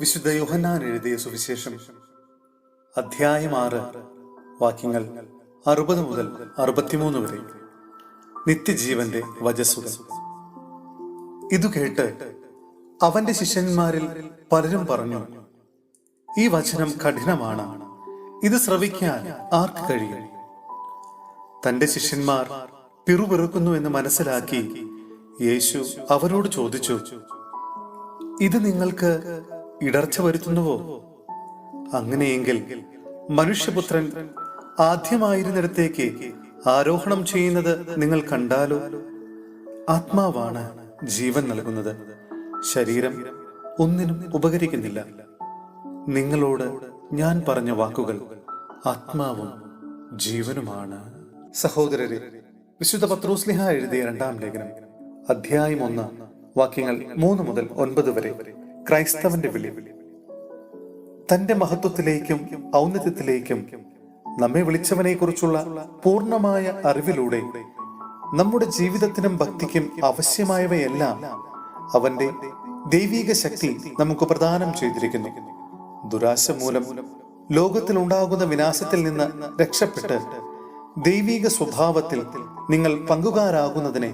വിശുദ്ധ യോഹന്നാൻ എഴുതിയ സുവിശേഷം അധ്യായം 6 വാക്യങ്ങൾ 60 മുതൽ 63 വരെ. നിത്യജീവന്റെ വചസ്സുകൾ. ഇതു കേട്ട് അവന്റെ ശിഷ്യന്മാരിൽ പലരും പറഞ്ഞു, ഈ വചനം കഠിനമാണ്, ഇത് ശ്രവിക്കാൻ ആർക്ക് കഴിയും? തന്റെ ശിഷ്യന്മാർ പിറുപിറുക്കുന്നു എന്ന് മനസ്സിലാക്കി യേശു അവരോട് ചോദിച്ചു, ഇത് നിങ്ങൾക്ക് ഇടർച്ച വരുത്തുന്നുവോ? അങ്ങനെയെങ്കിൽ മനുഷ്യപുത്രൻ ആദ്യമായിരുന്നിടത്തേക്ക് ആരോഹണം ചെയ്യുന്നത് നിങ്ങൾ കണ്ടാലോ? ആത്മാവാണ് ജീവൻ നൽകുന്നത്, ശരീരം ഒന്നിനും ഉപകരിക്കുന്നില്ല. നിങ്ങളോട് ഞാൻ പറഞ്ഞ വാക്കുകൾ ആത്മാവും ജീവനുമാണ്. സഹോദരരെ, വിശുദ്ധ പത്രോസ്ലിഹ എഴുതിയ 2-ാം ലേഖനം അധ്യായം 1 വാക്യങ്ങൾ 3 മുതൽ 9 വരെ. ക്രൈസ്തവന്റെ വിളി. തന്റെ മഹത്വത്തിലേക്കും ഔന്നത്യത്തിലേക്കും നമ്മെ വിളിച്ചവനെ കുറിച്ചുള്ള പൂർണ്ണമായ അറിവിലൂടെ നമ്മുടെ ജീവിതത്തിനും ഭക്തിക്കും ആവശ്യമായവയെല്ലാം അവന്റെ ദൈവിക ശക്തി നമുക്ക് പ്രദാനം ചെയ്തിരിക്കുന്നു. ദുരാശ മൂലം ലോകത്തിൽ ഉണ്ടാകുന്ന വിനാശത്തിൽ നിന്ന് രക്ഷപ്പെട്ട് ദൈവിക സ്വഭാവത്തിൽ നിങ്ങൾ പങ്കുകാരാകുന്നതിനെ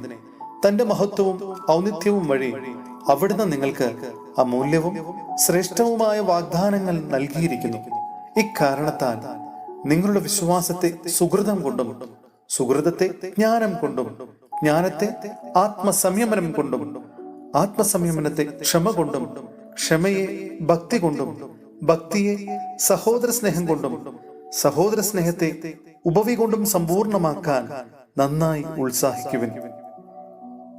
തന്റെ മഹത്വവും ഔന്നിത്യവും വഴി അവിടുന്ന് നിങ്ങൾക്ക് അമൂല്യവും ശ്രേഷ്ഠവുമായ വാഗ്ദാനങ്ങൾ നൽകിയിരിക്കുന്നു. ഇക്കാരണത്താൽ നിങ്ങളുടെ വിശ്വാസത്തെ സുഹൃതം കൊണ്ടും, സുഹൃതത്തെ ജ്ഞാനം കൊണ്ടും, ജ്ഞാനത്തെ ആത്മസംയമനം കൊണ്ടും, ആത്മസംയമനത്തെ ക്ഷമ കൊണ്ടും, ക്ഷമയെ ഭക്തി കൊണ്ടും, ഭക്തിയെ സഹോദര സ്നേഹം കൊണ്ടും, സഹോദര സ്നേഹത്തെ ഉപവി കൊണ്ടും സമ്പൂർണമാക്കാൻ നന്നായി ഉത്സാഹിക്കുവിൻ.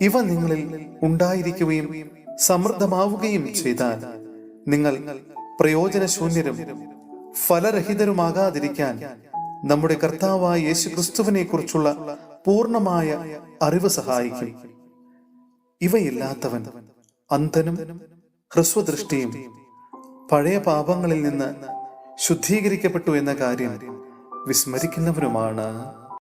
ഇവ നിങ്ങളിൽ ഉണ്ടായിരിക്കുകയും സമൃദ്ധമാവുകയും ചെയ്താൽ നിങ്ങൾ പ്രയോജനശൂന്യരും ഫലരഹിതരുമാകാതിരിക്കാൻ നമ്മുടെ കർത്താവായ യേശുക്രിസ്തുവിനെ കുറിച്ചുള്ള പൂർണ്ണമായ അറിവ് സഹായിക്കും. ഇവയില്ലാത്തവൻ അന്ധനും ഹ്രസ്വദൃഷ്ടിയും പഴയ പാപങ്ങളിൽ നിന്ന് ശുദ്ധീകരിക്കപ്പെട്ടു എന്ന കാര്യം വിസ്മരിക്കുന്നവനുമാണ്.